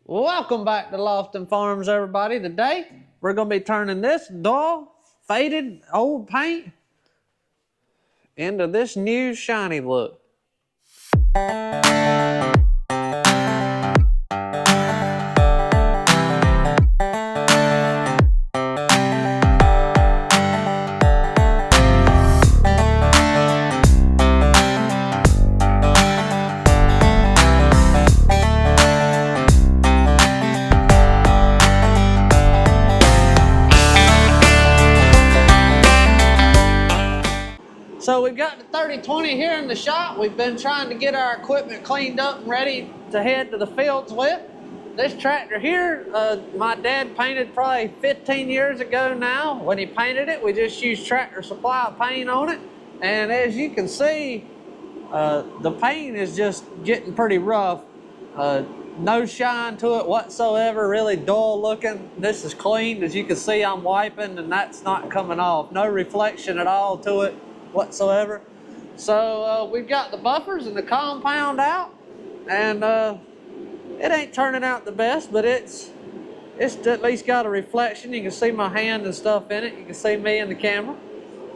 Welcome back to Lofton Farms, everybody. Today, we're going to be turning this dull, faded, old paint into this new shiny look. So we've got the 3020 here in the shop. We've been trying to get our equipment cleaned up and ready to head to the fields with. This tractor here, my dad painted probably 15 years ago now. When he painted it, we just used Tractor Supply paint on it. And as you can see, the paint is just getting pretty rough. No shine to it whatsoever, really dull looking. This is clean. As you can see, I'm wiping and that's not coming off. No reflection at all to it whatsoever. So we've got the buffers and the compound out, and it ain't turning out the best, but it's at least got a reflection. You can see my hand and stuff in it. You can see me in the camera.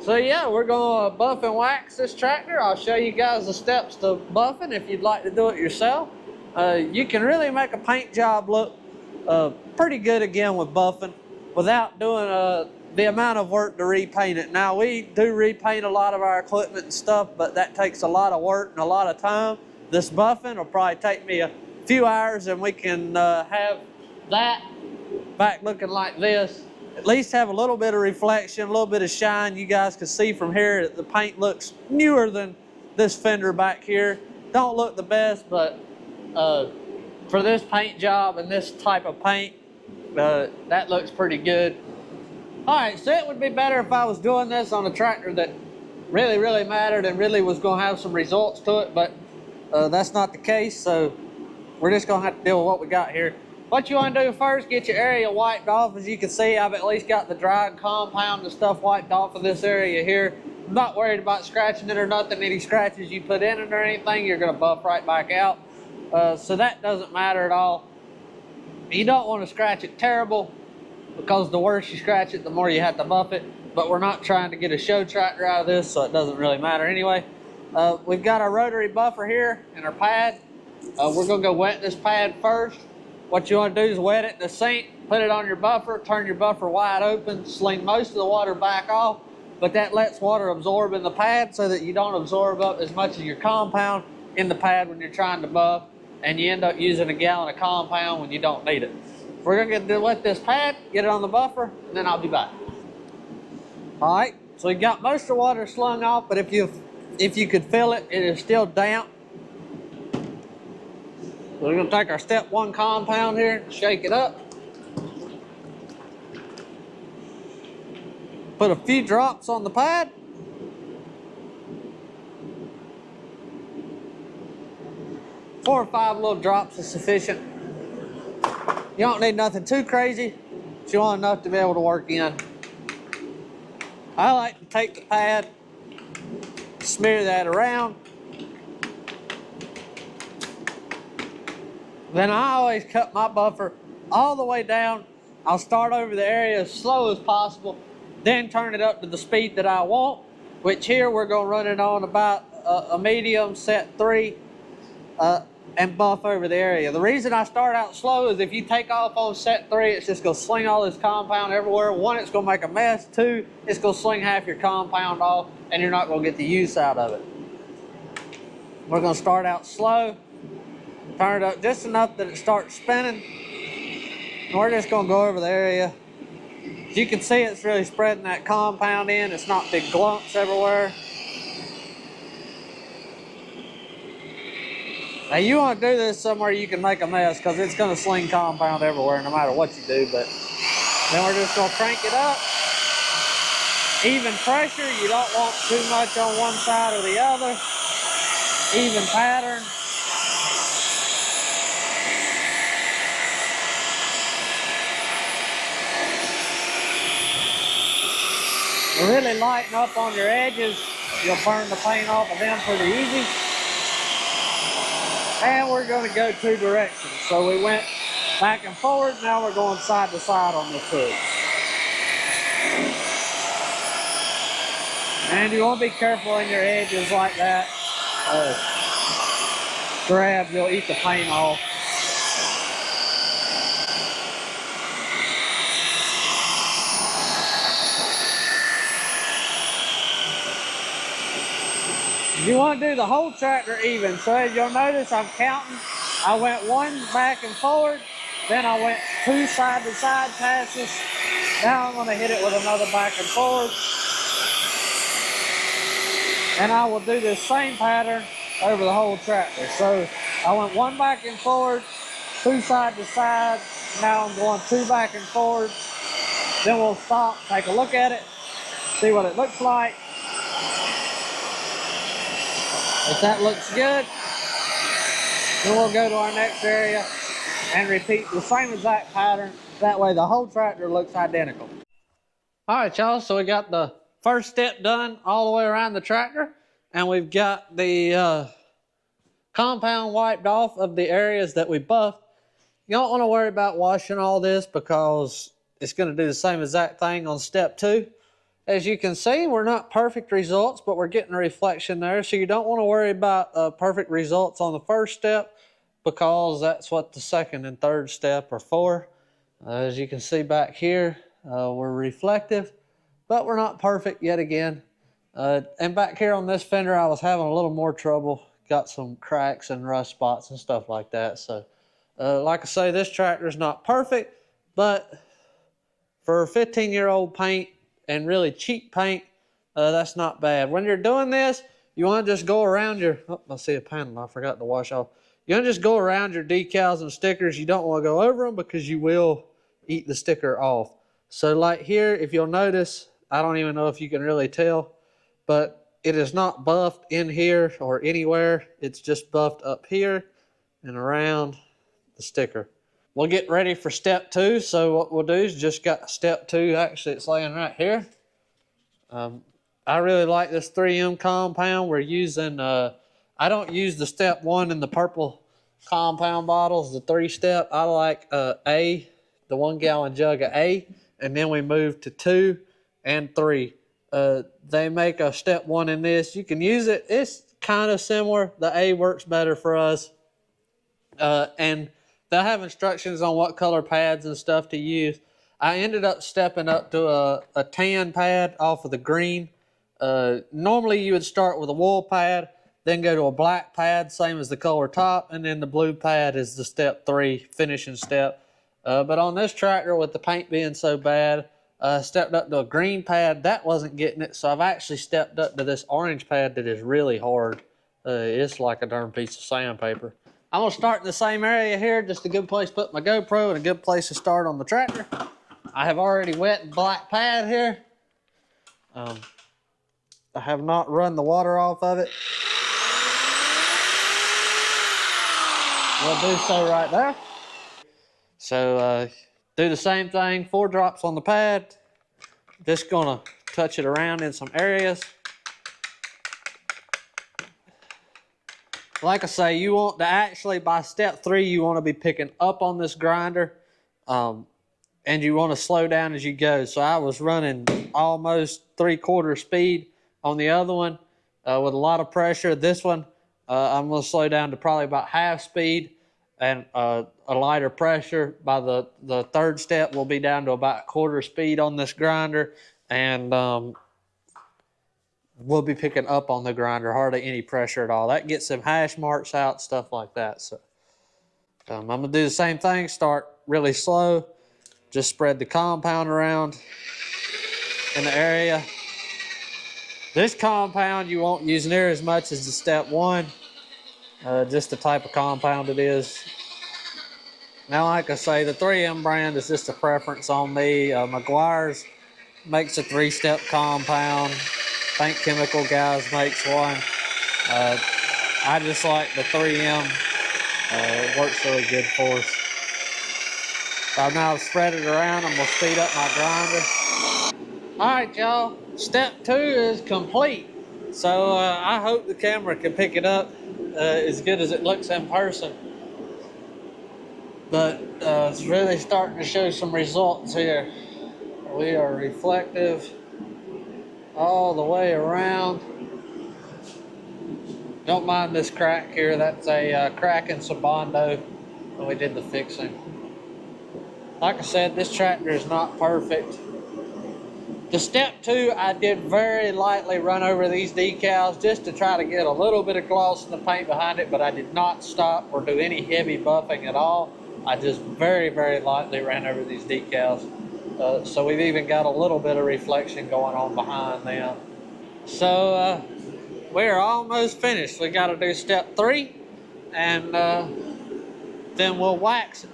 So yeah, we're gonna buff and wax this tractor. I'll show you guys the steps to buffing if you'd like to do it yourself. You can really make a paint job look pretty good again with buffing without doing the amount of work to repaint it. Now, we do repaint a lot of our equipment and stuff, but that takes a lot of work and a lot of time. This buffing will probably take me a few hours, and we can have that back looking like this. At least have a little bit of reflection, a little bit of shine. You guys can see from here that the paint looks newer than this fender back here. Don't look the best, but for this paint job and this type of paint, that looks pretty good. All right, so it would be better if I was doing this on a tractor that really mattered and really was going to have some results to it, but that's not the case, so we're just going to have to deal with what we got here. What you want to do first, get your area wiped off. As you can see, I've at least got the dried compound and stuff wiped off of this area here. I'm not worried about scratching it or nothing. Any scratches you put in it or anything, you're going to buff right back out. So that doesn't matter at all. You don't want to scratch it terrible, because the worse you scratch it, the more you have to buff it. But we're not trying to get a show tractor out of this, so it doesn't really matter anyway. We've got our rotary buffer here and our pad. We're gonna go wet this pad first. What you wanna do is wet it in the sink, put it on your buffer, turn your buffer wide open, sling most of the water back off, but that lets water absorb in the pad so that you don't absorb up as much of your compound in the pad when you're trying to buff, and you end up using a gallon of compound when you don't need it. We're gonna wet this pad, get it on the buffer, and then I'll be back. All right, so we got most of the water slung off, but if you could feel it, it is still damp. So we're gonna take our step 1 compound here, shake it up. Put a few drops on the pad. Four or 5 little drops is sufficient. You don't need nothing too crazy, but you want enough to be able to work in. I like to take the pad, smear that around. Then I always cut my buffer all the way down. I'll start over the area as slow as possible, then turn it up to the speed that I want, which here we're gonna run it on about a medium set 3. And buff over the area. The reason I start out slow is if you take off on set 3, it's just gonna sling all this compound everywhere. 1, it's gonna make a mess. 2, it's gonna sling half your compound off and you're not gonna get the use out of it. We're gonna start out slow, turn it up just enough that it starts spinning. And we're just gonna go over the area. As you can see, it's really spreading that compound in. It's not big glumps everywhere. Now you want to do this somewhere you can make a mess, because it's going to sling compound everywhere no matter what you do. But then we're just going to crank it up. Even pressure, you don't want too much on one side or the other. Even pattern. Really lighten up on your edges. You'll burn the paint off of them pretty easy. And we're going to go 2 directions. So we went back and forward. Now we're going side to side on this hook. And you want to be careful in your edges like that. Grab, you'll eat the paint off. You want to do the whole tractor even. So as you'll notice, I'm counting. I went one back and forward, then I went two side to side passes. Now I'm going to hit it with another back and forward. And I will do this same pattern over the whole tractor. So I went one back and forward, two side to side. Now I'm going two back and forward. Then we'll stop, take a look at it, see what it looks like. If that looks good, then we'll go to our next area and repeat the same exact pattern. That way the whole tractor looks identical. All right, y'all, so we got the first step done all the way around the tractor, and we've got the compound wiped off of the areas that we buffed. You don't want to worry about washing all this because it's going to do the same exact thing on step 2. As you can see, we're not perfect results, but we're getting a reflection there. So you don't want to worry about perfect results on the first step because that's what the second and third step are for. As you can see back here, we're reflective, but we're not perfect yet again. And back here on this fender, I was having a little more trouble. Got some cracks and rust spots and stuff like that. So like I say, this tractor is not perfect, but for 15-year-old paint, and really cheap paint, that's not bad. When you're doing this, you want to just go around your, oh, I see a panel I forgot to wash off. You want to just go around your decals and stickers. You don't want to go over them because you will eat the sticker off. So like here, if you'll notice, I don't even know if you can really tell, but it is not buffed in here or anywhere. It's just buffed up here and around the sticker. We'll get ready for step 2. So what we'll do is just got step 2. Actually, it's laying right here. I really like this 3M compound. We're using, I don't use the step 1 in the purple compound bottles, the 3-step. I like A, the 1-gallon jug of A, and then we move to 2 and 3. They make a step 1 in this. You can use it. It's kind of similar. The A works better for us. And they'll have instructions on what color pads and stuff to use. I ended up stepping up to a tan pad off of the green. Normally you would start with a wool pad, then go to a black pad, same as the color top, and then the blue pad is the step 3 finishing step. But on this tractor, with the paint being so bad, stepped up to a green pad. That wasn't getting it, so I've actually stepped up to this orange pad that is really hard. It's like a darn piece of sandpaper. I'm going to start in the same area here, just a good place to put my GoPro and a good place to start on the tractor. I have already wet the black pad here. I have not run the water off of it. We'll do so right there. So do the same thing, 4 drops on the pad. Just going to touch it around in some areas. Like I say, you want to actually, by step 3, you want to be picking up on this grinder, and you want to slow down as you go. So I was running almost 3/4 speed on the other one with a lot of pressure. This one, I'm going to slow down to probably about half speed and a lighter pressure. By the 3rd step, we'll be down to about 1/4 speed on this grinder, and we'll be picking up on the grinder, hardly any pressure at all. That gets some hash marks out, stuff like that. So I'm going to do the same thing, start really slow, just spread the compound around in the area. This compound you won't use near as much as the step 1, just the type of compound it is. Now, like I say, the 3M brand is just a preference on me. Meguiar's makes a 3-step compound. Paint Chemical Guys makes one. I just like the 3M. It works really good for us. I've now spread it around. I'm going to speed up my grinder. All right, y'all. Step 2 is complete. So I hope the camera can pick it up as good as it looks in person. But It's really starting to show some results here. We are reflective all the way around. Don't mind this crack here. That's a crack in Sabando when we did the fixing. Like I said, this tractor is not perfect. The step 2, I did very lightly run over these decals just to try to get a little bit of gloss in the paint behind it, but I did not stop or do any heavy buffing at all. I just very, very lightly ran over these decals. So we've even got a little bit of reflection going on behind them. So we're almost finished. We got to do step 3, and then we'll wax it.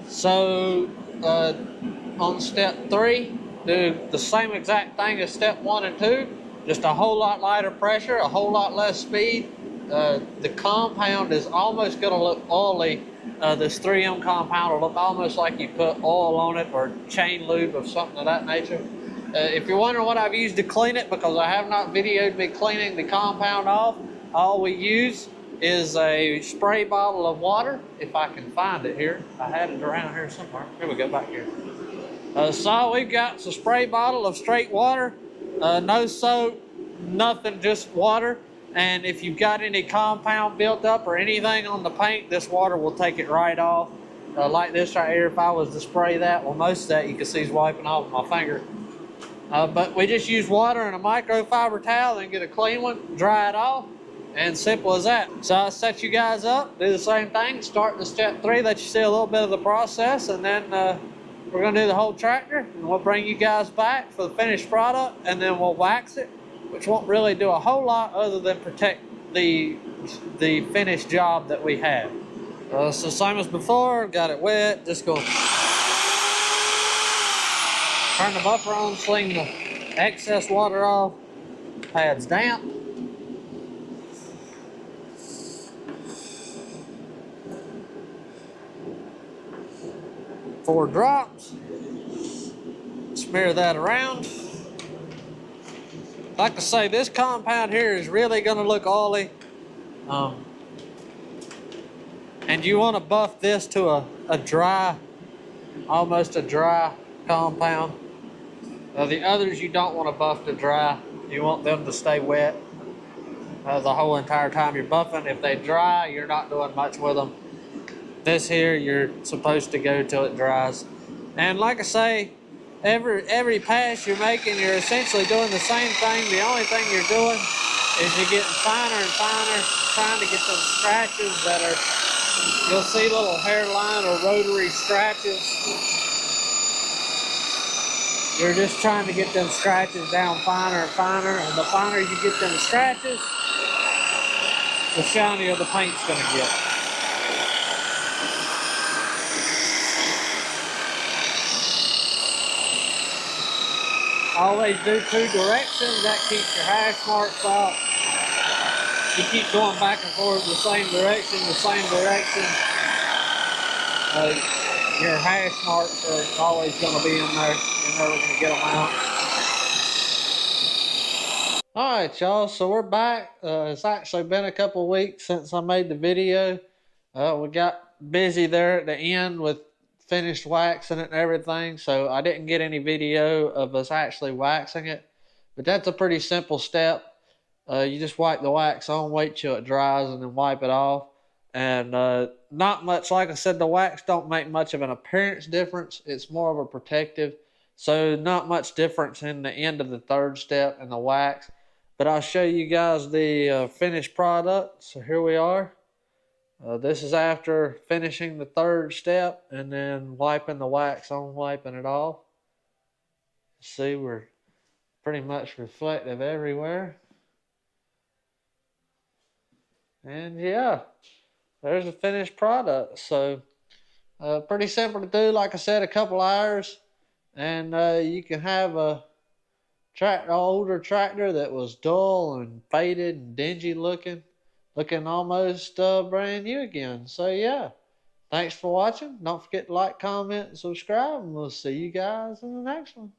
So on step 3, do the same exact thing as step 1 and 2, just a whole lot lighter pressure, a whole lot less speed. The compound is almost going to look oily. This 3M compound will look almost like you put oil on it or chain lube of something of that nature. If you're wondering what I've used to clean it, because I have not videoed me cleaning the compound off, all we use is a spray bottle of water, if I can find it here. I had it around here somewhere. Here we go, back here. So we've got a spray bottle of straight water, no soap, nothing, just water. And if you've got any compound built up or anything on the paint, this water will take it right off. Like this right here, if I was to spray that, well, most of that you can see is wiping off my finger. But we just use water and a microfiber towel and get a clean one, dry it off, and simple as that. So I'll set you guys up, do the same thing, start the step 3, let you see a little bit of the process, and then we're gonna do the whole tractor, and we'll bring you guys back for the finished product, and then we'll wax it, which won't really do a whole lot other than protect the finished job that we have. So same as before, got it wet, just go turn the buffer on, sling the excess water off, pad's damp. Four drops, smear that around. Like I say, this compound here is really going to look oily, and you want to buff this to a dry, almost a dry compound. The others you don't want to buff to dry. You want them to stay wet the whole entire time you're buffing. If they dry, you're not doing much with them. This here, you're supposed to go till it dries. And like I say, every pass you're making, you're essentially doing the same thing. The only thing you're doing is you're getting finer and finer, trying to get those scratches that are, you'll see little hairline or rotary scratches. You're just trying to get them scratches down finer and finer, and the finer you get them scratches, the shinier the paint's gonna get. Always do 2 directions, that keeps your hash marks out. You keep going back and forth the same direction, your hash marks are always going to be in there. You're never going to get them out. Alright, y'all, so we're back. It's actually been a couple weeks since I made the video. We got busy there at the end with finished waxing it and everything, so I didn't get any video of us actually waxing it. But that's a pretty simple step. You just wipe the wax on, wait till it dries, and then wipe it off. And not much, like I said, the wax don't make much of an appearance difference. It's more of a protective. So not much difference in the end of the 3rd step and the wax. But I'll show you guys the finished product. So here we are. This is after finishing the 3rd step and then wiping the wax on, wiping it off. See, we're pretty much reflective everywhere. And yeah, there's the finished product. So pretty simple to do. Like I said, a couple hours, and you can have a older tractor that was dull and faded and dingy looking almost brand new again. So yeah, thanks for watching. Don't forget to like, comment, and subscribe, and we'll see you guys in the next one.